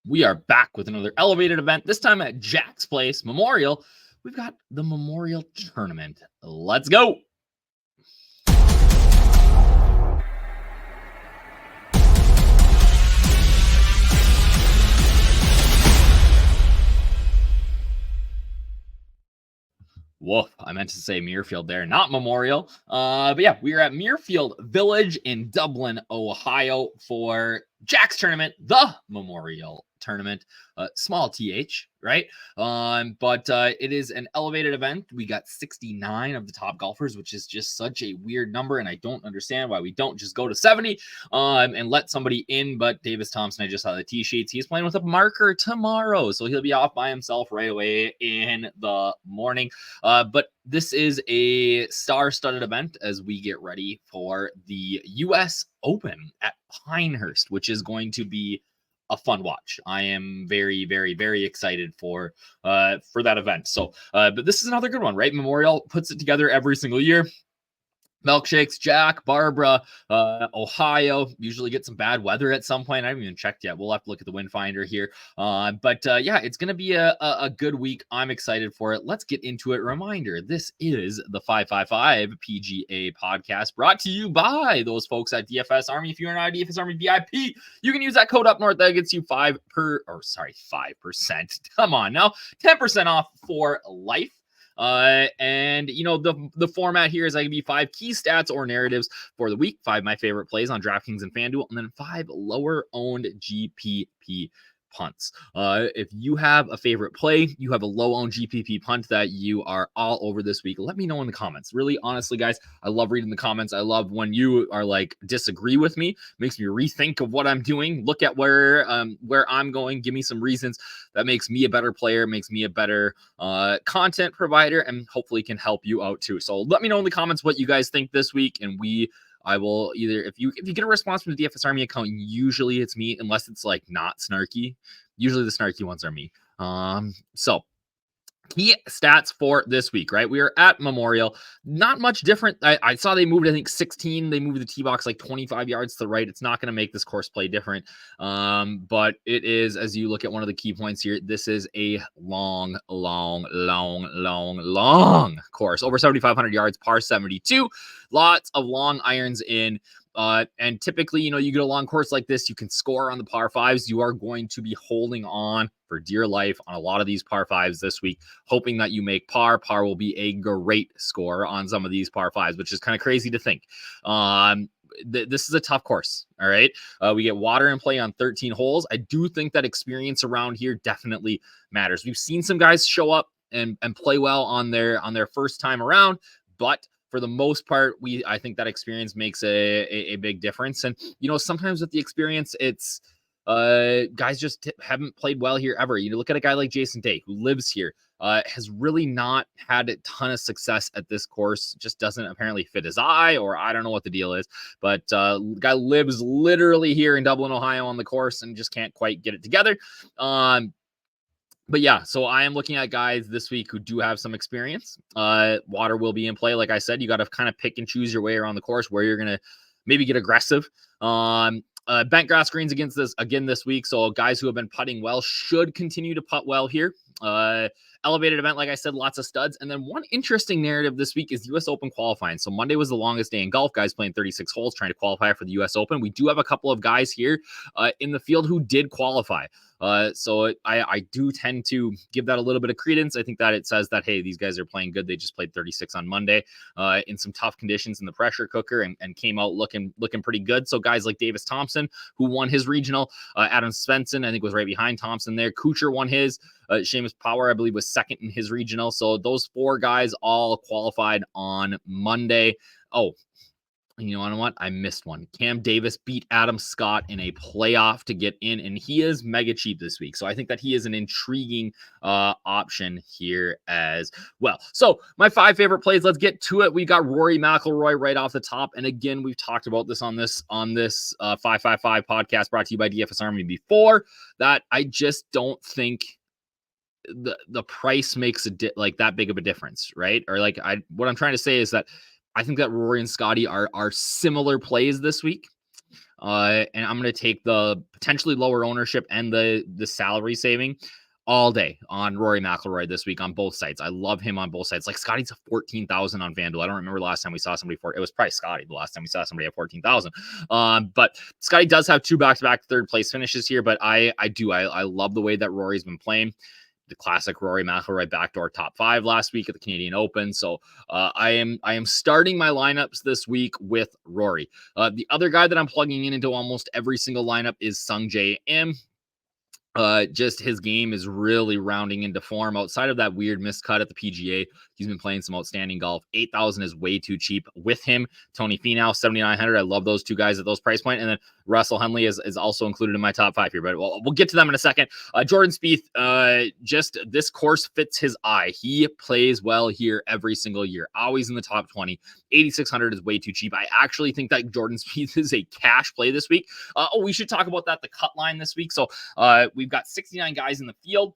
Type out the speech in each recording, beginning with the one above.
We are back with another elevated event, this time at Jack's Place Memorial. We've got the Memorial Tournament. Let's go. Woof, I meant to say Muirfield there, not Memorial. But yeah, we are at Muirfield Village in Dublin, Ohio for Jack's Tournament, the Memorial Tournament. Small TH, right? But it is an elevated event. We got 69 of the top golfers, which is just such a weird number, and I don't understand why we don't just go to 70 and let somebody in. But Davis Thompson, I just saw the tee sheets. He's playing with a marker tomorrow, so he'll be off by himself right away in the morning. But this is a star-studded event as we get ready for the U.S. Open at Pinehurst, which is going to be a fun watch. I am very, very, very excited for that event. So, but this is another good one, right? Memorial puts it together every single year. Milkshakes, Jack, Barbara, Ohio, usually get some bad weather at some point. I haven't even checked yet. We'll have to look at the wind finder here. But yeah, it's going to be a good week. I'm excited for it. Let's get into it. Reminder, this is the 555 PGA podcast brought to you by those folks at DFS Army. If you're not a DFS Army VIP, you can use that code up north. That gets you 5%. Come on now, 10% off for life. And you know, the format here is I give you 5 key stats or narratives for the week, 5 my favorite plays on DraftKings and Fanduel, and then 5 lower owned GPP punts. If you have a favorite play, you have a low owned GPP punt that you are all over this week, let me know in the comments. Really, honestly, guys, I love reading the comments. I love when you are like disagree with me. It makes me rethink of what I'm doing. Look at where I'm going. Give me some reasons. That makes me a better player, makes me a better content provider, and hopefully can help you out too. So let me know in the comments what you guys think this week, and I will either, if you get a response from the DFS Army account, usually it's me, unless it's like not snarky. Usually the snarky ones are me. So key stats for this week, right? We are at Memorial. Not much different. I saw they moved, I think 16. They moved the tee box like 25 yards to the right. It's not going to make this course play different. But it is, as you look at one of the key points here, this is a long course. Over 7,500 yards, par 72. Lots of long irons in. And typically, you know, you get a long course like this, you can score on the par 5s. You are going to be holding on for dear life on a lot of these par 5s this week, hoping that you make par. Par will be a great score on some of these par 5s, which is kind of crazy to think. This is a tough course. All right. We get water in play on 13 holes. I do think that experience around here definitely matters. We've seen some guys show up and play well on their first time around, but for the most part, I think that experience makes a big difference. And, you know, sometimes with the experience, it's guys just haven't played well here ever. You know, look at a guy like Jason Day, who lives here, has really not had a ton of success at this course. Just doesn't apparently fit his eye, or I don't know what the deal is. But guy lives literally here in Dublin, Ohio on the course and just can't quite get it together. But yeah, so I am looking at guys this week who do have some experience. Water will be in play. Like I said, you got to kind of pick and choose your way around the course where you're going to maybe get aggressive. Bent grass greens again this week. So guys who have been putting well should continue to putt well here. Elevated event, like I said, lots of studs. And then one interesting narrative this week is U.S. Open qualifying. So Monday was the longest day in golf. Guys playing 36 holes trying to qualify for the U.S. Open. We do have a couple of guys here in the field who did qualify. So I do tend to give that a little bit of credence. I think that it says that, hey, these guys are playing good. They just played 36 on Monday in some tough conditions in the pressure cooker and came out looking pretty good. So guys like Davis Thompson, who won his regional, Adam Svensson, I think was right behind Thompson there. Kuchar won his. Seamus Power, I believe, was second in his regional. So those 4 guys all qualified on Monday. Oh, you know what? I missed one. Cam Davis beat Adam Scott in a playoff to get in, and he is mega cheap this week. So I think that he is an intriguing option here as well. So my 5 favorite plays, let's get to it. We got Rory McIlroy right off the top. And again, we've talked about this on this 555 podcast brought to you by DFS Army before, that I just don't think the price makes like that big of a difference, right? Or like what I'm trying to say is that I think that Rory and Scotty are similar plays this week. And I'm going to take the potentially lower ownership and the salary saving all day on Rory McIlroy this week on both sides. I love him on both sides. Like Scotty's 14,000 on Fanduel. I don't remember the last time we saw somebody for it. Was probably Scotty the last time we saw somebody at 14,000. But Scotty does have 2 back-to-back third place finishes here. But I love the way that Rory's been playing. The classic Rory McIlroy backdoor top 5 last week at the Canadian Open. So I am starting my lineups this week with Rory. The other guy that I'm plugging in into almost every single lineup is Sungjae Im. Just his game is really rounding into form. Outside of that weird miscut at the PGA, he's been playing some outstanding golf. 8,000 is way too cheap. With him, Tony Finau, 7,900. I love those 2 guys at those price point. And then Russell Henley is also included in my top 5 here, but we'll get to them in a second. Jordan Spieth, just this course fits his eye. He plays well here every single year, always in the top 20. 8,600 is way too cheap. I actually think that Jordan Spieth is a cash play this week. We should talk about that, the cut line this week. So we've got 69 guys in the field.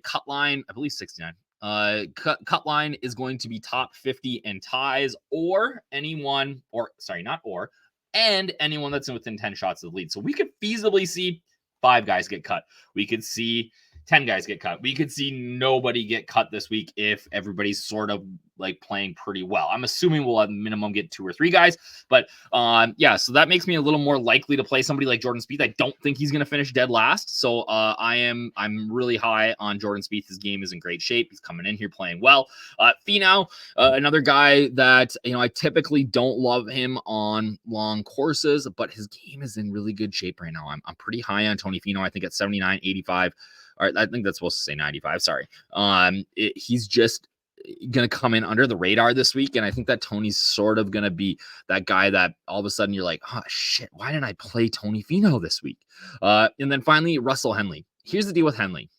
Cut line, I believe 69. Cut line is going to be top 50 and ties, or anyone, and anyone that's within 10 shots of the lead. So we could feasibly see 5 guys get cut. We could see 10 guys get cut. We could see nobody get cut this week if everybody's sort of like playing pretty well. I'm assuming we'll at minimum get 2 or 3 guys, but yeah, so that makes me a little more likely to play somebody like Jordan Spieth. I don't think he's going to finish dead last. So I'm really high on Jordan Spieth. His game is in great shape. He's coming in here playing well. Finau, another guy that, I typically don't love him on long courses, but his game is in really good shape right now. I'm pretty high on Tony Finau. I think at 79, 85. All right, I think that's supposed to say 95. Sorry. He's just going to come in under the radar this week. And I think that Tony's sort of going to be that guy that all of a sudden you're like, oh, shit, why didn't I play Tony Finau this week? And then finally, Russell Henley. Here's the deal with Henley.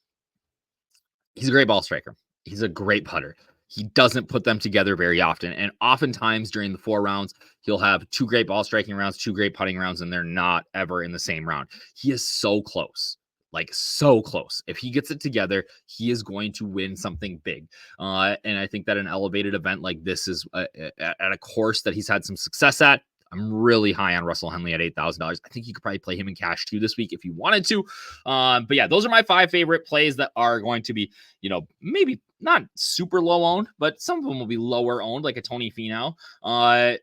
He's a great ball striker. He's a great putter. He doesn't put them together very often. And oftentimes during the 4 rounds, he'll have 2 great ball striking rounds, 2 great putting rounds, and they're not ever in the same round. He is so close. Like so close. If he gets it together, he is going to win something big. And I think that an elevated event like this is at a course that he's had some success at. I'm really high on Russell Henley at $8,000. I think you could probably play him in cash too this week if you wanted to. But yeah, those are my 5 favorite plays that are going to be, maybe not super low owned, but some of them will be lower owned, like a Tony Finau.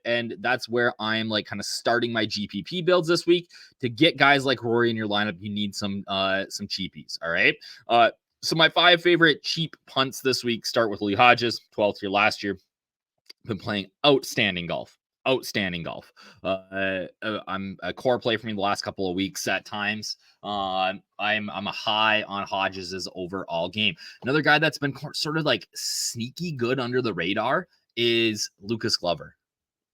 And that's where I'm like kind of starting my GPP builds this week. To get guys like Rory in your lineup, you need some cheapies. All right. So my 5 favorite cheap punts this week start with Lee Hodges, 12th year last year. Been playing outstanding golf. I'm a core play for me the last couple of weeks at times. I'm a high on Hodges's overall game. Another guy that's been sort of like sneaky good under the radar is Lucas Glover.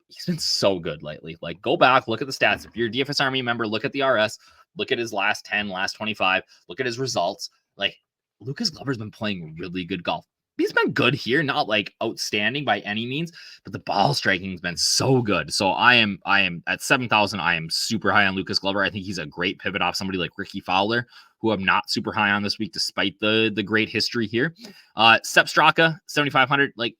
He's been so good lately. Like, go back, look at the stats. If you're a DFS Army member, look at the RS, look at his last 10, last 25, look at his results. Like, Lucas Glover's been playing really good golf. He's been good here, not like outstanding by any means, but the ball striking has been so good. So I am at 7,000. I am super high on Lucas Glover. I think he's a great pivot off somebody like Ricky Fowler, who I'm not super high on this week, despite the great history here. Sepp Straka, 7,500. Like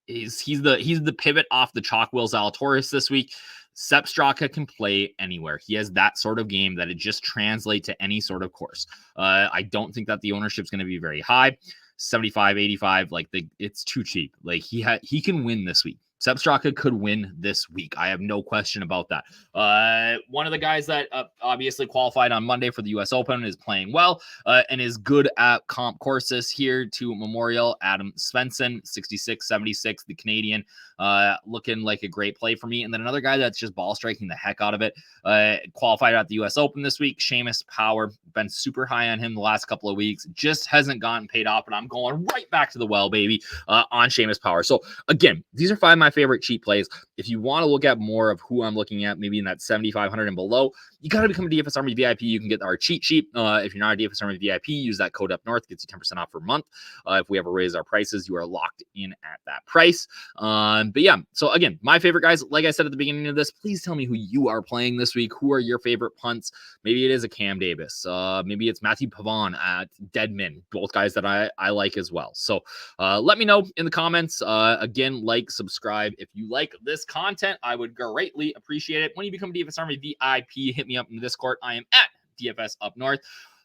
he's the pivot off the Chalk Will Zalatoris this week. Sepp Straka can play anywhere. He has that sort of game that it just translates to any sort of course. I don't think that the ownership is going to be very high. 75, 85, like it's too cheap. Like he can win this week. Sepp Straka could win this week. I have no question about that. One of the guys that obviously qualified on Monday for the U.S. Open is playing well and is good at comp courses here to Memorial. Adam Svensson, 66, 76, the Canadian, looking like a great play for me. And then another guy that's just ball striking the heck out of it, qualified at the U.S. Open this week, Seamus Power. Been super high on him the last couple of weeks. Just hasn't gotten paid off, and I'm going right back to the well, baby, on Seamus Power. So again, these are 5 of my favorite cheap plays. If you want to look at more of who I'm looking at, maybe in that 7,500 and below, you got to become a DFS Army VIP. You can get our cheat sheet. If you're not a DFS Army VIP, use that code up north, gets you 10% off per month. If we ever raise our prices, you are locked in at that price. But yeah, so again, my favorite guys, like I said at the beginning of this, please tell me who you are playing this week. Who are your favorite punts? Maybe it is a Cam Davis. Maybe it's Matthew Pavon at Deadman, both guys that I like as well. So let me know in the comments. Again, like, subscribe, subscribe. If you like this content, I would greatly appreciate it. When you become DFS Army VIP, hit me up in the Discord. I am at DFS Up North.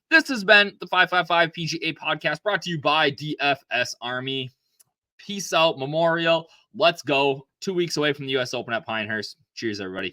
This has been the 555 PGA podcast brought to you by DFS Army. Peace out, Memorial. Let's go. 2 weeks away from the U.S. Open at Pinehurst. Cheers, everybody.